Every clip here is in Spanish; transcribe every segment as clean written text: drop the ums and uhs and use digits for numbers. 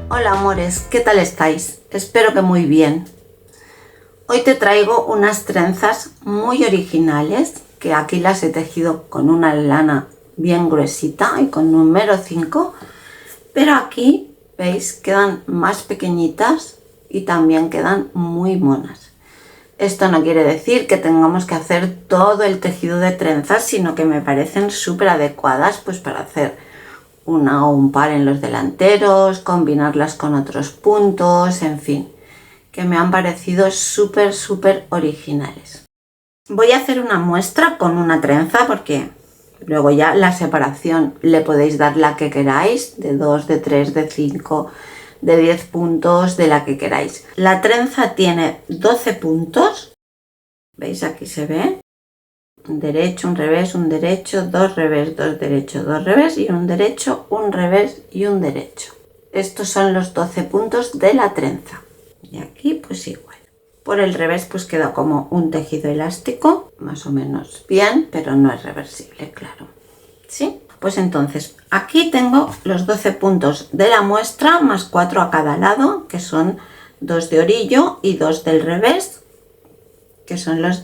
Hola amores, ¿qué tal estáis? Espero que muy bien. Hoy te traigo unas trenzas muy originales que aquí las he tejido con una lana bien gruesita y con número 5, pero aquí, veis, quedan más pequeñitas y también quedan muy monas. Esto no quiere decir que tengamos que hacer todo el tejido de trenzas, sino que me parecen súper adecuadas pues para hacer una o un par en los delanteros, combinarlas con otros puntos, en fin, que me han parecido súper originales. Voy a hacer una muestra con una trenza porque luego ya la separación le podéis dar la que queráis, de 2, de 3, de 5, de 10 puntos, de la que queráis. La trenza tiene 12 puntos, ¿veis? Aquí se ve. Un derecho, un revés, un derecho, dos revés, dos derechos, dos revés y un derecho, un revés y un derecho. Estos son los 12 puntos de la trenza. Y aquí pues igual. Por el revés pues queda como un tejido elástico, más o menos bien, pero no es reversible, claro. ¿Sí? Pues entonces aquí tengo los 12 puntos de la muestra más 4 a cada lado, que son 2 de orillo y 2 del revés, que son los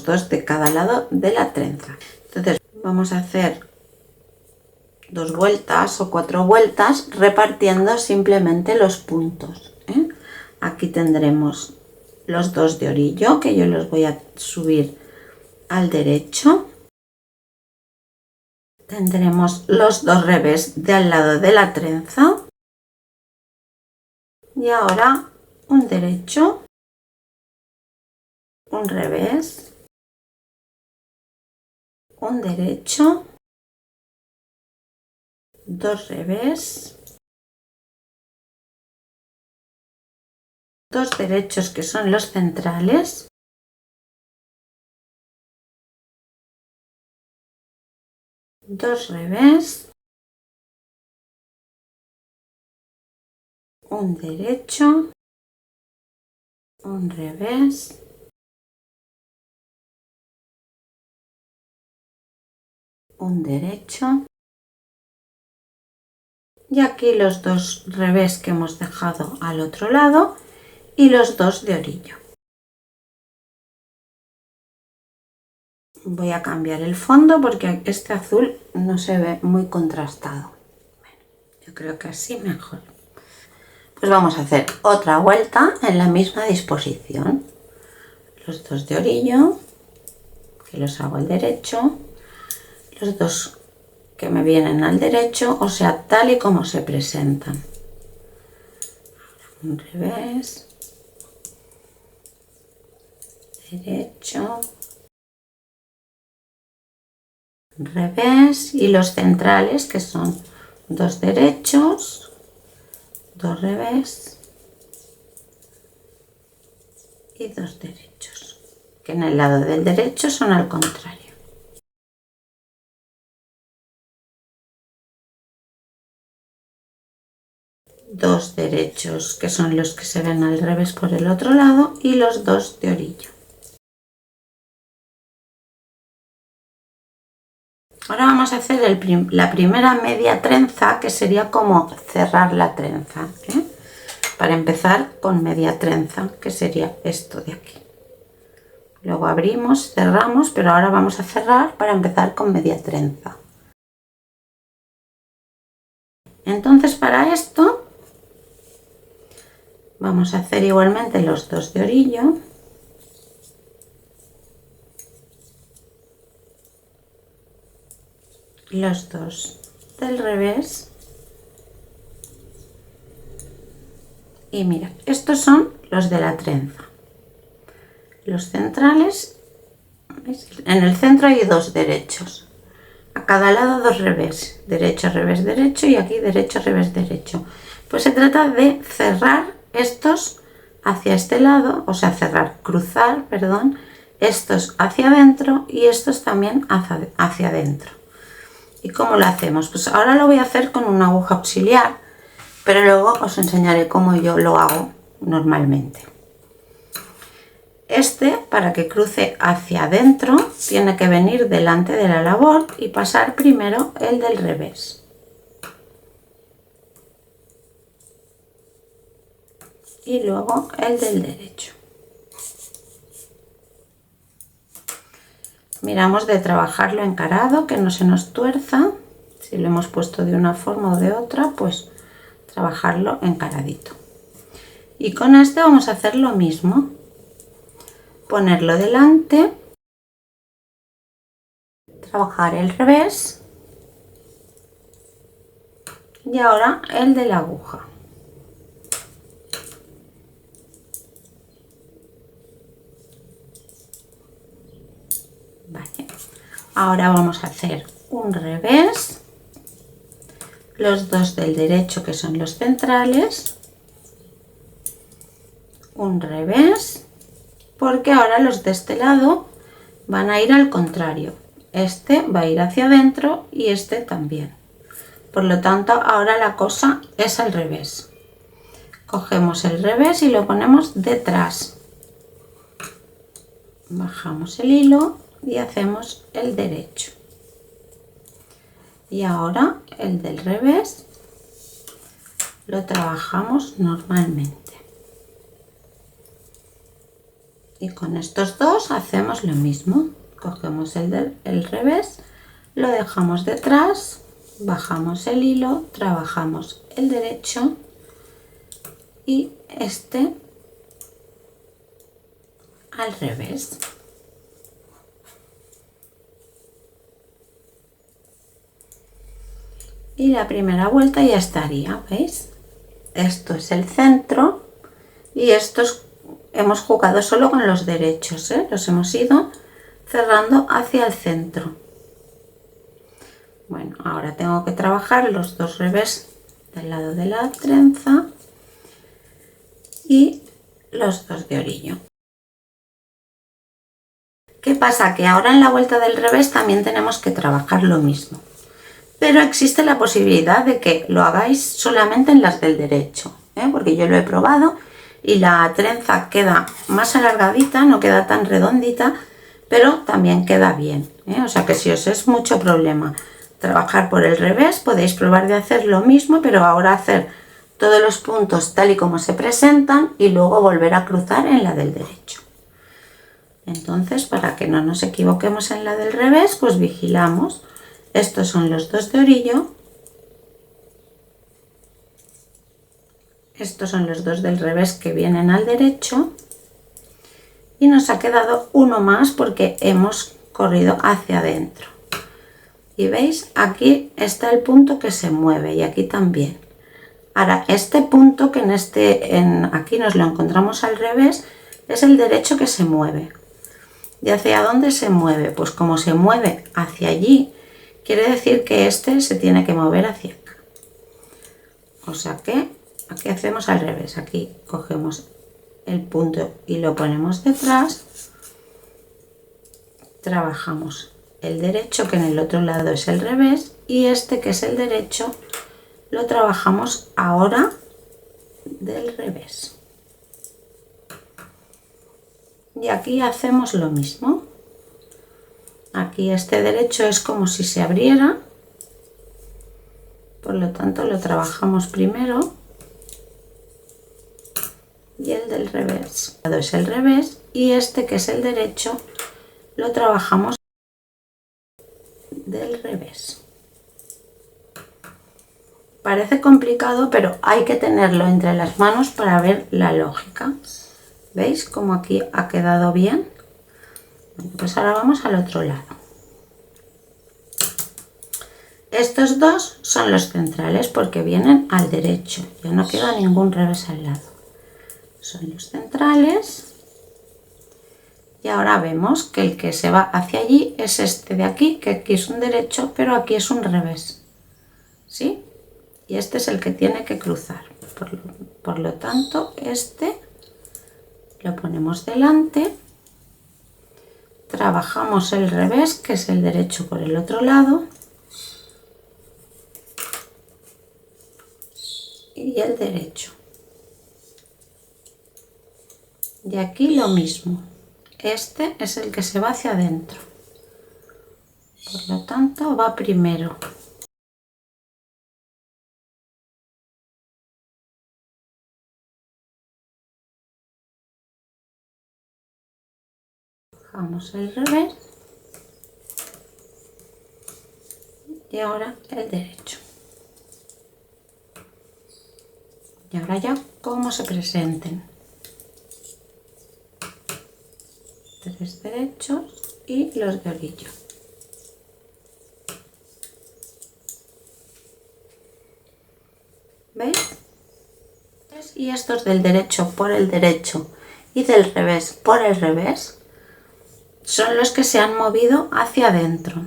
dos de cada lado de la trenza. Entonces vamos a hacer 2 vueltas o 4 vueltas repartiendo simplemente los puntos, ¿eh? Aquí tendremos los 2 de orillo, que yo los voy a subir al derecho. Tendremos los 2 revés de al lado de la trenza y ahora un derecho, un revés, un derecho, 2 revés, 2 derechos que son los centrales, dos revés, un derecho, un revés, un derecho y aquí los 2 revés que hemos dejado al otro lado y los 2 de orillo. Voy a cambiar el fondo porque este azul no se ve muy contrastado. Bueno, yo creo que así mejor. Pues vamos a hacer otra vuelta en la misma disposición. Los 2 de orillo, que los hago al derecho, los 2 que me vienen al derecho, o sea, tal y como se presentan. Un revés, derecho, revés y los centrales que son 2 derechos, 2 revés y 2 derechos, que en el lado del derecho son al contrario. Dos derechos que son los que se ven al revés por el otro lado y los 2 de orillo. Ahora vamos a hacer la primera media trenza, que sería como cerrar la trenza, ¿eh? Para empezar con media trenza, que sería esto de aquí. Luego abrimos, cerramos, pero ahora vamos a cerrar para empezar con media trenza. Entonces para esto vamos a hacer igualmente los 2 de orillo. Los 2 del revés y mira, estos son los de la trenza, los centrales. ¿Veis? En el centro hay 2 derechos, a cada lado 2 revés, derecho, revés, derecho y aquí derecho, revés, derecho. Pues se trata de cerrar estos hacia este lado, o sea, cruzar, perdón, estos hacia adentro y estos también hacia adentro. ¿Y cómo lo hacemos? Pues ahora lo voy a hacer con una aguja auxiliar, pero luego os enseñaré cómo yo lo hago normalmente. Para que cruce hacia adentro, tiene que venir delante de la labor y pasar primero el del revés. y luego el del derecho. Miramos de trabajarlo encarado, que no se nos tuerza. Si lo hemos puesto de una forma o de otra, pues trabajarlo encaradito. Y con este vamos a hacer lo mismo. Ponerlo delante, trabajar el revés y ahora el de la aguja. Vale. Ahora vamos a hacer un revés, los dos del derecho que son los centrales, un revés, porque ahora los de este lado van a ir al contrario. Este va a ir hacia adentro y este también. Por lo tanto, ahora la cosa es al revés. Cogemos el revés y lo ponemos detrás. Bajamos el hilo y hacemos el derecho. Y ahora el del revés lo trabajamos normalmente. Y con estos dos hacemos lo mismo. Cogemos el revés, lo dejamos detrás, bajamos el hilo, trabajamos el derecho y este al revés. Y la primera vuelta ya estaría, ¿veis? Esto es el centro y estos hemos jugado solo con los derechos, ¿eh? Los hemos ido cerrando hacia el centro. Bueno, ahora tengo que trabajar los dos revés del lado de la trenza y los dos de orillo. ¿Qué pasa? Que ahora en la vuelta del revés también tenemos que trabajar lo mismo. Pero existe la posibilidad de que lo hagáis solamente en las del derecho, ¿eh? Porque yo lo he probado y la trenza queda más alargadita, no queda tan redondita, pero también queda bien, ¿eh? O sea que si os es mucho problema trabajar por el revés, podéis probar de hacer lo mismo, pero ahora hacer todos los puntos tal y como se presentan y luego volver a cruzar en la del derecho. Entonces, para que no nos equivoquemos en la del revés, pues vigilamos. Estos son los dos de orillo. Estos son los dos del revés que vienen al derecho. Y nos ha quedado uno más porque hemos corrido hacia adentro. Y veis, aquí está el punto que se mueve y aquí también. Ahora, este punto que aquí nos lo encontramos al revés, es el derecho que se mueve. ¿Y hacia dónde se mueve? Pues como se mueve hacia allí, quiere decir que este se tiene que mover hacia acá. O sea que aquí hacemos al revés. Aquí cogemos el punto y lo ponemos detrás. Trabajamos el derecho, que en el otro lado es el revés, y este que es el derecho lo trabajamos ahora del revés. Y aquí hacemos lo mismo. Aquí este derecho es como si se abriera, por lo tanto lo trabajamos primero, y el del revés es el revés, y este que es el derecho lo trabajamos del revés. Parece complicado, pero hay que tenerlo entre las manos para ver la lógica. ¿Veis cómo aquí ha quedado bien? Bueno, pues ahora vamos al otro lado. Estos dos son los centrales porque vienen al derecho, ya no queda ningún revés al lado. Son los centrales. Y ahora vemos que el que se va hacia allí es este de aquí, que aquí es un derecho, pero aquí es un revés. ¿Sí? Y este es el que tiene que cruzar. Por lo tanto, este lo ponemos delante. Trabajamos el revés, que es el derecho, por el otro lado. Y el derecho. Y aquí lo mismo. Este es el que se va hacia adentro. Por lo tanto, va primero. trabajamos el revés y ahora el derecho. Y ahora ya cómo se presenten. 3 derechos y los de orillo. ¿Veis? Y estos del derecho por el derecho y del revés por el revés son los que se han movido hacia adentro.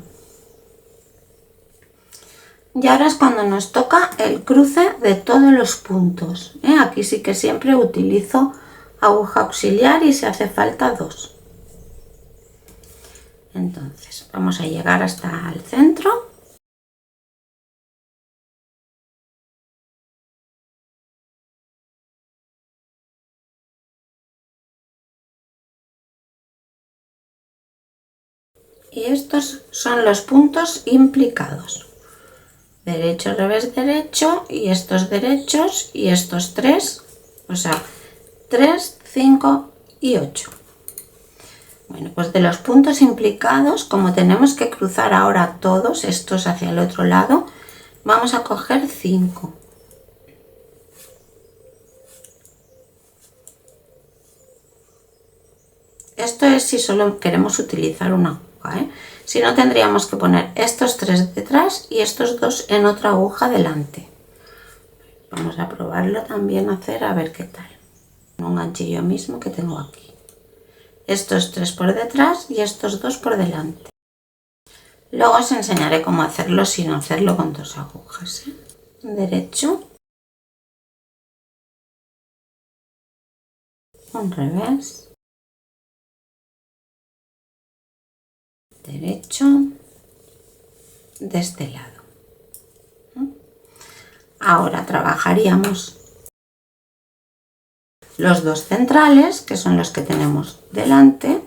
Y ahora es cuando nos toca el cruce de todos los puntos. Aquí sí que siempre utilizo aguja auxiliar y si hace falta 2. Entonces vamos a llegar hasta el centro. Y estos son los puntos implicados. Derecho, revés, derecho y estos derechos y estos 3, o sea, 3, 5 y 8. Bueno, pues de los puntos implicados, como tenemos que cruzar ahora todos estos hacia el otro lado, vamos a coger 5. Esto es si solo queremos utilizar una aguja, Si no, tendríamos que poner estos 3 detrás y estos 2 en otra aguja delante. Vamos a probarlo también a hacer a ver qué tal. Un ganchillo mismo que tengo aquí. Estos 3 por detrás y estos 2 por delante. Luego os enseñaré cómo hacerlo sin hacerlo con 2 agujas. Derecho. Un revés. Derecho de este lado. Ahora trabajaríamos los 2 centrales, que son los que tenemos delante,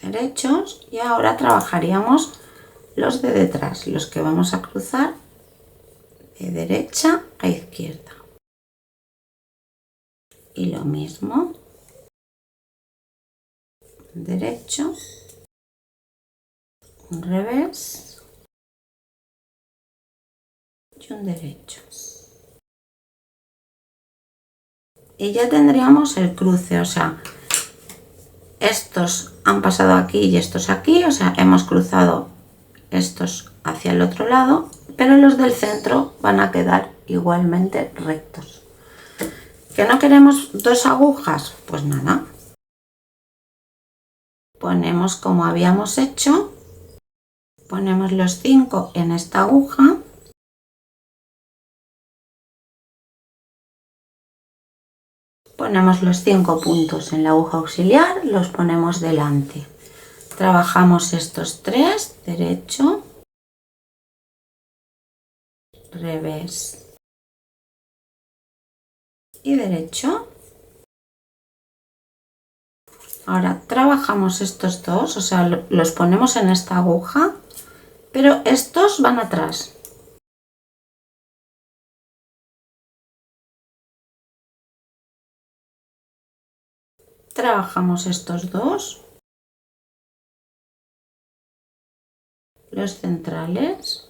derechos, y ahora trabajaríamos los de detrás, los que vamos a cruzar de derecha a izquierda. Y lo mismo, derecho, un revés y un derecho. Y ya tendríamos el cruce, o sea, estos han pasado aquí y estos aquí, o sea, hemos cruzado estos hacia el otro lado, pero los del centro van a quedar igualmente rectos. ¿Que no queremos 2 agujas? Pues nada. Ponemos como habíamos hecho, ponemos los 5 en esta aguja. Ponemos los 5 puntos en la aguja auxiliar, los ponemos delante. Trabajamos estos 3, derecho, revés y derecho. Ahora trabajamos estos 2, o sea, los ponemos en esta aguja, pero estos van atrás. Trabajamos estos 2, los centrales,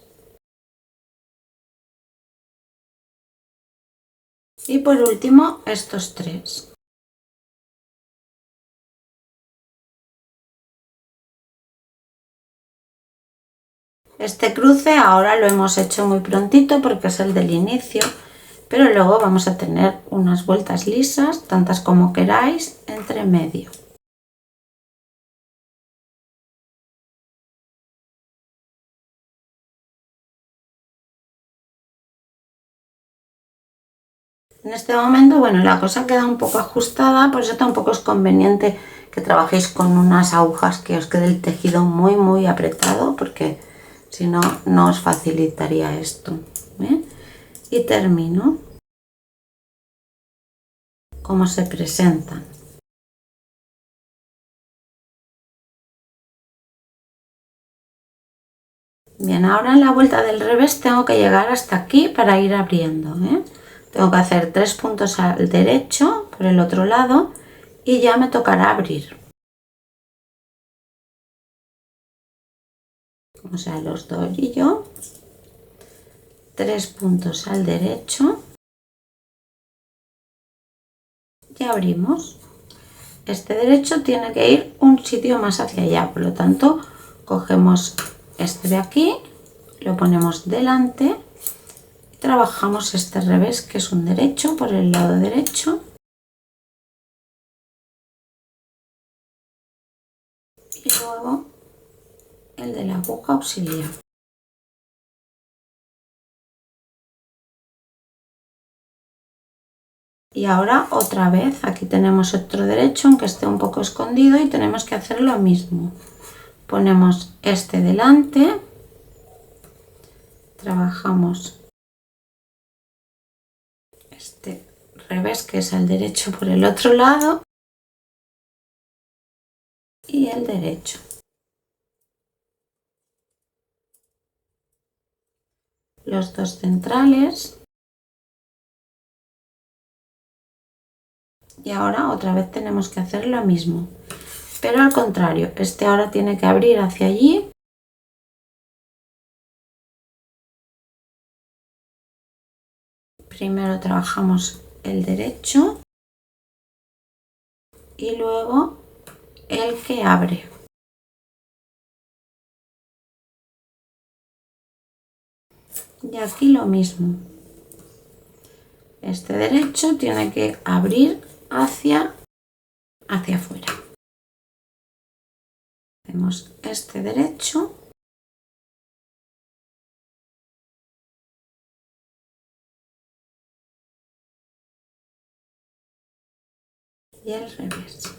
y por último estos 3. Este cruce ahora lo hemos hecho muy prontito porque es el del inicio, pero luego vamos a tener unas vueltas lisas, tantas como queráis, entre medio. En este momento, bueno, la cosa queda un poco ajustada, por eso tampoco es conveniente que trabajéis con unas agujas que os quede el tejido muy apretado, porque si no, no os facilitaría esto. Y termino cómo se presentan. Bien, ahora en la vuelta del revés tengo que llegar hasta aquí para ir abriendo. Tengo que hacer 3 puntos al derecho por el otro lado y ya me tocará abrir. O sea, los doy yo. 3 puntos al derecho y abrimos. Este derecho tiene que ir un sitio más hacia allá, por lo tanto cogemos este de aquí, lo ponemos delante y trabajamos este revés, que es un derecho, por el lado derecho, y luego el de la aguja auxiliar. Y ahora otra vez, aquí tenemos otro derecho, aunque esté un poco escondido, y tenemos que hacer lo mismo. Ponemos este delante, trabajamos este revés, que es el derecho, por el otro lado, y el derecho. Los dos centrales. Y ahora otra vez tenemos que hacer lo mismo, pero al contrario. Este ahora tiene que abrir hacia allí. Primero trabajamos el derecho y luego el que abre. Y aquí lo mismo. Este derecho tiene que abrir hacia afuera. Hacemos este derecho y el revés.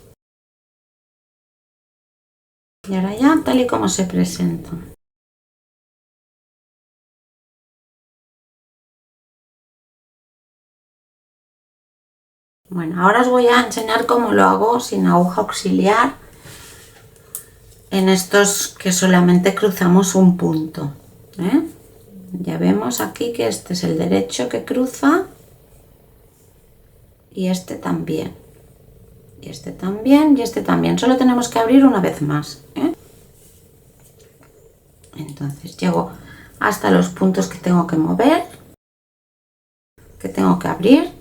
Y ahora ya tal y como se presenta. Bueno, ahora os voy a enseñar cómo lo hago sin aguja auxiliar en estos que solamente cruzamos un punto, ¿eh? Ya vemos aquí que este es el derecho que cruza y este también. Y este también y este también. Solo tenemos que abrir una vez más, ¿eh? Entonces llego hasta los puntos que tengo que mover, que tengo que abrir.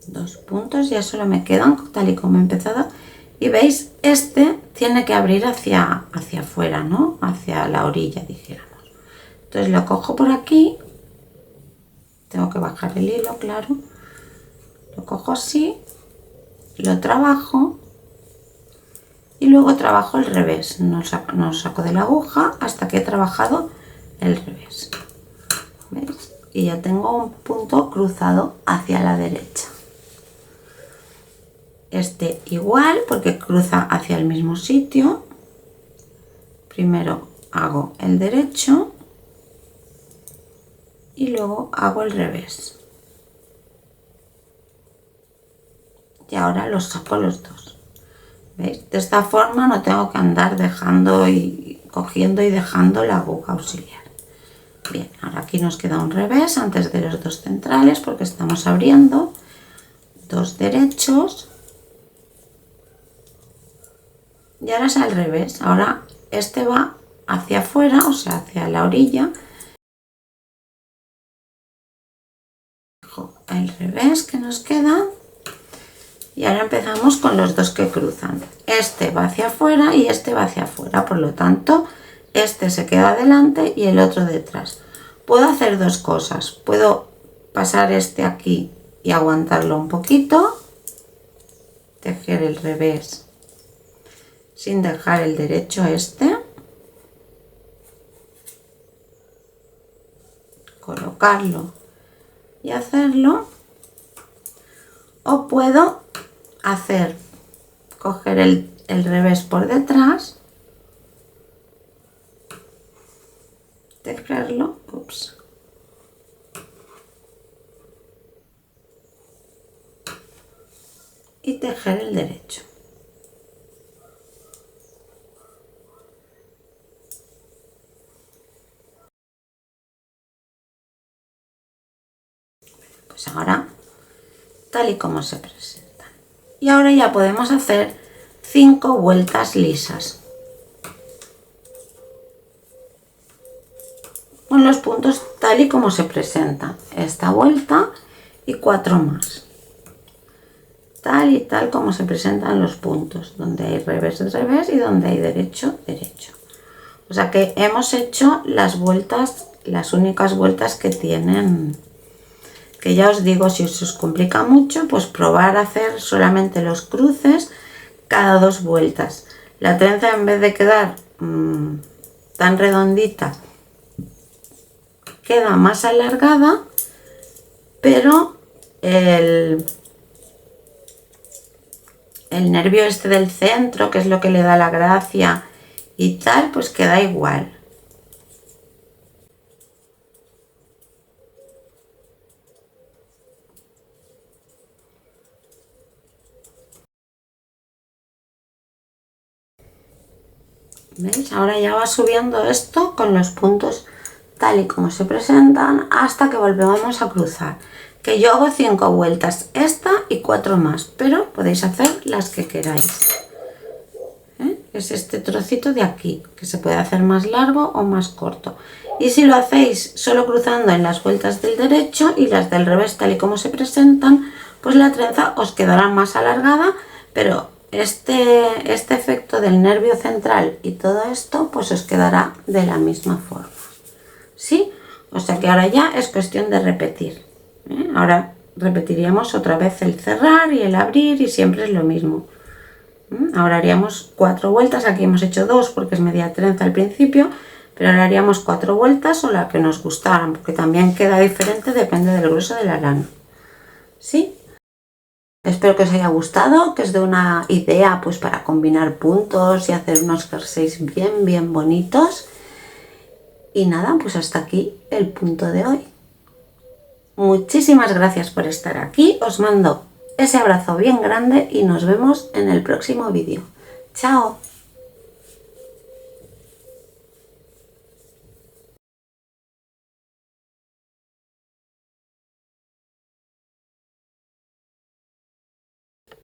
Dos puntos, ya solo me quedan tal y como he empezado. Y veis, este tiene que abrir hacia afuera, ¿no? Hacia la orilla, dijéramos. Entonces lo cojo por aquí. Tengo que bajar el hilo, claro. Lo cojo así, lo trabajo y luego trabajo el revés. No saco de la aguja hasta que he trabajado el revés. ¿Veis? Y ya tengo un punto cruzado hacia la derecha. Este igual, porque cruza hacia el mismo sitio. Primero hago el derecho y luego hago el revés. Y ahora los saco los dos. ¿Veis? De esta forma no tengo que andar dejando y cogiendo y dejando la aguja auxiliar. Bien, ahora aquí nos queda un revés antes de los dos centrales porque estamos abriendo dos derechos. Y ahora es al revés. Ahora este va hacia afuera, o sea, hacia la orilla. El revés que nos queda. Y ahora empezamos con los dos que cruzan. Este va hacia afuera y este va hacia afuera. Por lo tanto, este se queda delante y el otro detrás. Puedo hacer dos cosas. Puedo pasar este aquí y aguantarlo un poquito. Tejer el revés sin dejar el derecho este. Colocarlo y hacerlo. O puedo coger el revés por detrás, tejerlo, y tejer el derecho. Pues ahora, tal y como se presentan. Y ahora ya podemos hacer 5 vueltas lisas con los puntos tal y como se presentan. Esta vuelta y 4 más. Tal y tal como se presentan los puntos, donde hay revés, revés y donde hay derecho, derecho. O sea que hemos hecho las vueltas, las únicas vueltas que tienen, que ya os digo, si os complica mucho, pues probar a hacer solamente los cruces cada 2 vueltas. La trenza, en vez de quedar tan redondita, queda más alargada, pero el nervio este del centro, que es lo que le da la gracia y tal, pues queda igual. ¿Veis? Ahora ya va subiendo esto con los puntos tal y como se presentan hasta que volvemos a cruzar. Que yo hago 5 vueltas, esta y 4 más, pero podéis hacer las que queráis. Es este trocito de aquí, que se puede hacer más largo o más corto. Y si lo hacéis solo cruzando en las vueltas del derecho y las del revés tal y como se presentan, pues la trenza os quedará más alargada, pero este efecto del nervio central y todo esto pues os quedará de la misma forma. ¿Sí? O sea que ahora ya es cuestión de repetir. Ahora repetiríamos otra vez el cerrar y el abrir y siempre es lo mismo. Ahora haríamos 4 vueltas, aquí hemos hecho 2 porque es media trenza al principio, pero ahora haríamos 4 vueltas o la que nos gustaran, porque también queda diferente, depende del grueso de la lana. ¿Sí? Espero que os haya gustado, que os dé una idea pues para combinar puntos y hacer unos jerseys bien bonitos. Y nada, pues hasta aquí el punto de hoy. Muchísimas gracias por estar aquí, os mando ese abrazo bien grande y nos vemos en el próximo vídeo. ¡Chao!